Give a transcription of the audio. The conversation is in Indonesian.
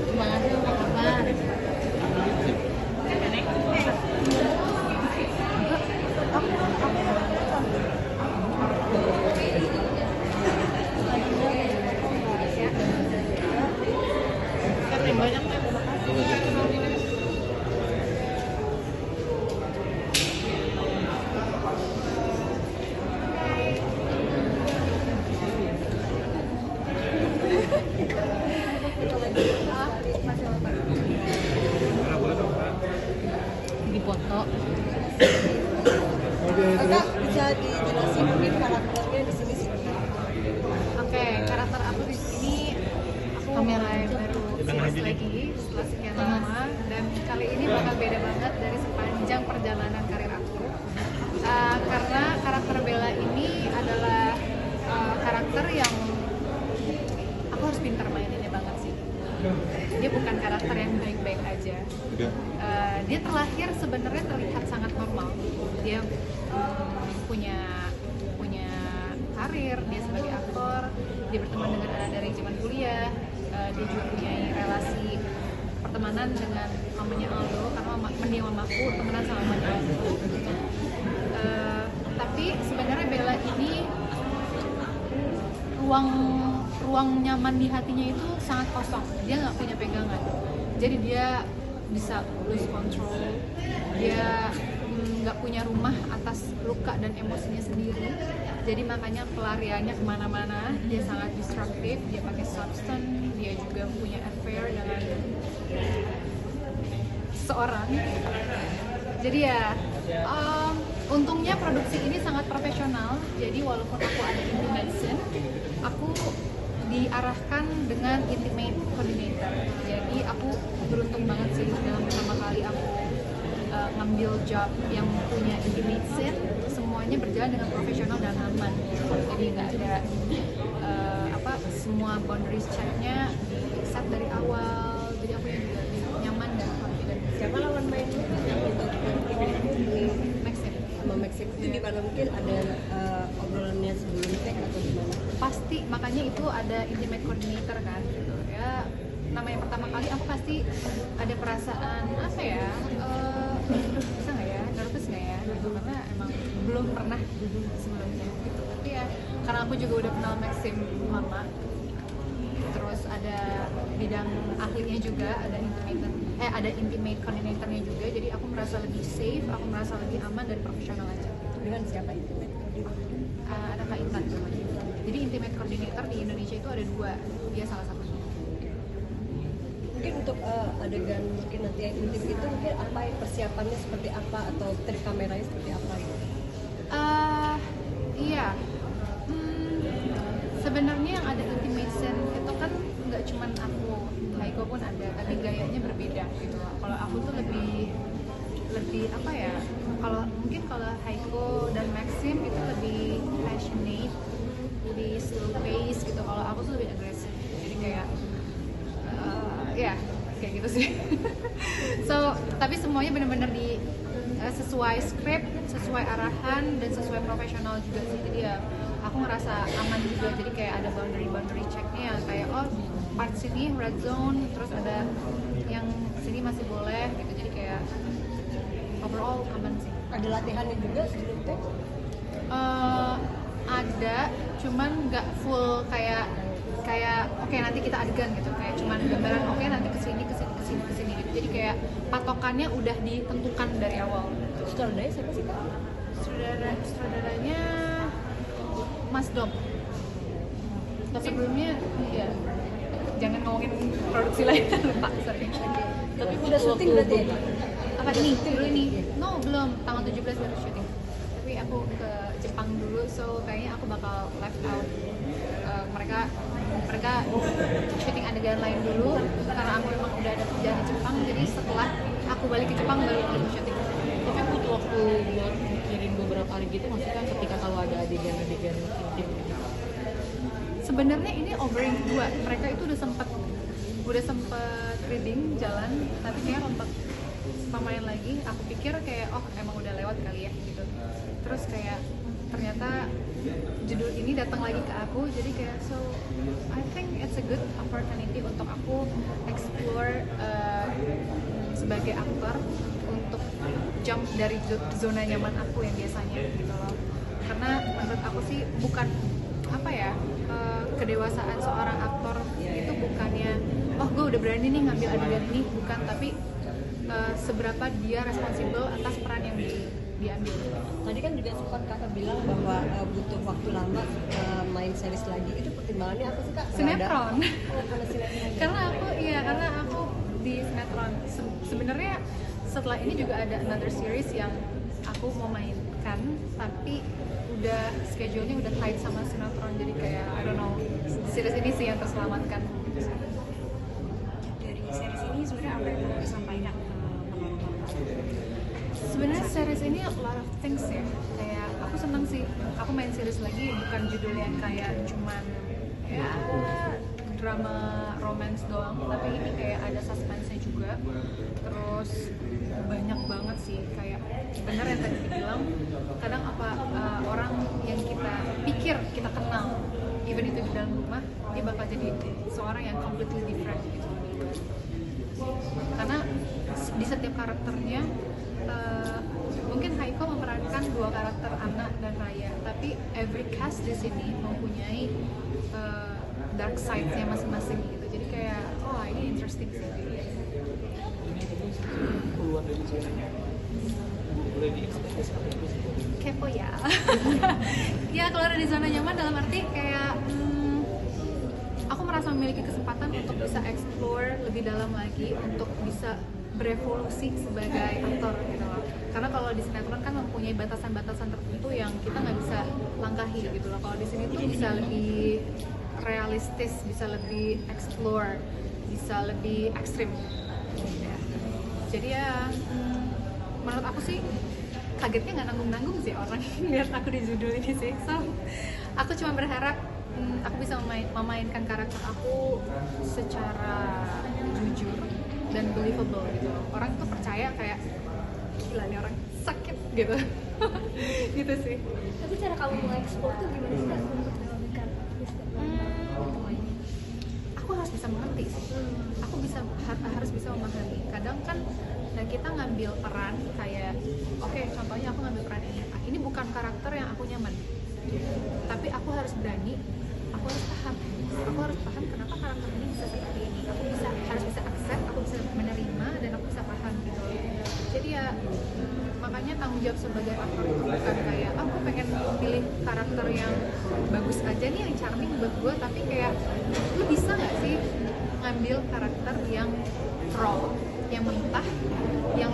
Semangat dulu, apa kabar? Banyak dipoto. Kakak bisa dijelasin mungkin karakternya di sini sih. Oke, karakter aku di sini aku mulai baru series lagi setelah sekian lama, dan kali ini bakal beda banget dari sepanjang perjalanan karir aku. Karena karakter Bella ini adalah karakter yang aku harus pintar maininnya banget sih. Dia bukan karakter yang baik-baik aja. Dia terlahir sebenarnya terlihat sangat normal. Dia punya karir, dia sebagai aktor, dia berteman dengan anak dari zaman kuliah, dia juga punya relasi pertemanan dengan mamanya Aldo, karena dia mamaku temenan sama mamanya Aldo. Tapi sebenarnya Bella ini ruang nyaman di hatinya itu sangat kosong. Dia nggak punya pegangan, jadi dia bisa lose control. Dia nggak punya rumah atas luka dan emosinya sendiri, jadi makanya pelariannya kemana-mana. Dia sangat destruktif, dia pakai substance, dia juga punya affair dengan seorang. Jadi ya untungnya produksi ini sangat profesional, jadi walaupun aku ada intimate scene, aku diarahkan dengan intimate coordinator. Jadi aku beruntung banget sih dalam pertama kali aku ngambil job yang punya intimate scene, semuanya berjalan dengan profesional dan aman. Jadi nggak ada semua boundaries checknya set dari awal. Jadi aku yang juga nyaman dan confident. Siapa lawan main itu Maxim. sama Maxim itu gimana, mungkin ada obrolannya sebelum take atau gimana? Pasti, makanya itu ada intimate coordinator kan gitu ya. Namanya pertama kali aku pasti ada perasaan apa ya, bisa nggak ya, nervous nggak ya gitu, karena emang belum pernah sebelumnya gitu. Tapi ya karena aku juga udah kenal Maxim lama, terus ada bidang ahlinya juga, ada intimate coordinatornya juga, jadi aku merasa lebih safe, aku merasa lebih aman dan profesional aja. Dengan siapa intimate coordinator? Ada Kak Intan namanya. Jadi intimate coordinator di Indonesia itu ada 2, dia salah satunya. Mungkin untuk adegan mungkin nanti yang intim itu mungkin apa persiapannya seperti apa, atau trik kameranya seperti apa gitu? Iya. Sebenarnya yang ada intimate scene itu kan nggak cuman aku, Haiko pun ada, tapi gayanya berbeda gitu. Kalau aku tuh lebih apa ya? Kalau Haiko dan Maxim itu lebih passionate, lebih slow pace gitu. Kalau aku tuh lebih agresif. Jadi kayak kayak gitu sih. So, tapi semuanya benar-benar sesuai skrip, sesuai arahan, dan sesuai profesional juga sih. Jadi ya aku ngerasa aman juga. Jadi kayak ada boundary checknya, kayak part sini red zone, terus ada yang sini masih boleh gitu. Jadi kayak overall aman sih. Ada latihannya juga sebelum take? Ada, cuman nggak full kayak oke, nanti kita adegan gitu, kayak cuman gambaran oke, nanti kesini gitu. Jadi kayak patokannya udah ditentukan dari awal. Sutradaranya siapa sih Kak? Sutradaranya Mas Dom. Sebelumnya ya jangan ngomongin produksi lain, lupa, sorry. Tapi udah syuting berarti ya? Apa ini? Dulu ini? No, belum. Tanggal 17 baru syuting. Tapi aku ke Jepang dulu, so kayaknya aku bakal left out. Mereka syuting adegan lain dulu, karena aku memang udah ada kerjaan di Jepang. Jadi setelah aku balik ke Jepang baru aku syuting. Tapi butuh waktu buat mikirin beberapa hari gitu, maksudnya ketika kalau ada adegan-adegan intim gitu. Sebenarnya ini overing 2. Mereka itu udah sempet reading jalan, tapi kayak lompat pemain lagi. Aku pikir kayak emang udah lewat kali ya gitu. Terus kayak ternyata judul ini datang lagi ke aku, jadi kayak so I think it's a good opportunity untuk aku explore sebagai aktor untuk jump dari zona nyaman aku yang biasanya gitu loh. Karena menurut aku sih bukan apa ya, kedewasaan seorang aktor itu bukannya oh gue udah berani nih ngambil adegan ini, bukan, tapi seberapa dia responsibel atas peran yang diambil. Tadi kan juga sempat kakak bilang bahwa butuh waktu lama main series lagi, itu pertimbangannya apa sih kak? Sinetron. Oh, karena sinetron. karena aku di sinetron. Sebenarnya setelah ini juga ada another series yang aku mau mainkan, tapi udah schedule-nya udah tight sama sinetron, jadi kayak I don't know, series ini sih yang terselamatkan. Dari series ini sebenarnya apa yang mau disampaikan ke penonton? Sebenarnya series ini a lot of things ya. Kayak aku seneng sih, aku main series lagi bukan judulnya kayak cuman ya drama romance doang, tapi ini kayak ada suspense-nya juga. Terus banyak banget sih, kayak benar yang tadi dibilang, kadang apa orang yang kita pikir kita kenal, even itu di dalam rumah, dia bakal jadi seorang yang completely different gitu. Karena di setiap karakternya mungkin Haiko memerankan dua karakter Anna dan Raya, tapi every cast di sini mempunyai dark side-nya masing-masing gitu. Jadi kayak oh ini interesting sih. Keluar dari zonanya boleh diekspresikan itu sih. Kepo ya. Ya keluar dari zona nyaman dalam arti kayak aku merasa memiliki kesempatan untuk bisa explore lebih dalam lagi, untuk bisa berevolusi sebagai aktor gitu loh. Karena kalau di sinetron kan mempunyai batasan-batasan tertentu yang kita nggak bisa langkahi gitu loh. Kalau di sini tuh bisa lebih realistis, bisa lebih explore, bisa lebih ekstrim. Ya. Jadi ya menurut aku sih kagetnya nggak nanggung-nanggung sih orang lihat aku di judul ini sih. So aku cuma berharap aku bisa memainkan karakter aku secara jujur dan believable gitu. Orang tuh percaya kayak gila nih orang sakit gitu. Gitu sih. Tapi cara kamu mengeksplor tuh gimana sih kak untuk melakukan Aku harus bisa mengerti sih. Aku harus bisa memahami. Kadang kan kita ngambil peran kayak oke, contohnya aku ngambil peran ini. Ini bukan karakter yang aku nyaman. Tapi aku harus berani, aku harus paham kenapa karakter ini bisa seperti ini. Aku harus bisa accept, aku bisa menerima, dan aku bisa paham gitu. Jadi ya makanya tanggung jawab sebagai aktor itu bukan kayak aku pengen pilih karakter yang bagus aja nih, yang charming buat gue, tapi kayak lu bisa nggak sih ngambil karakter yang raw, yang mentah, yang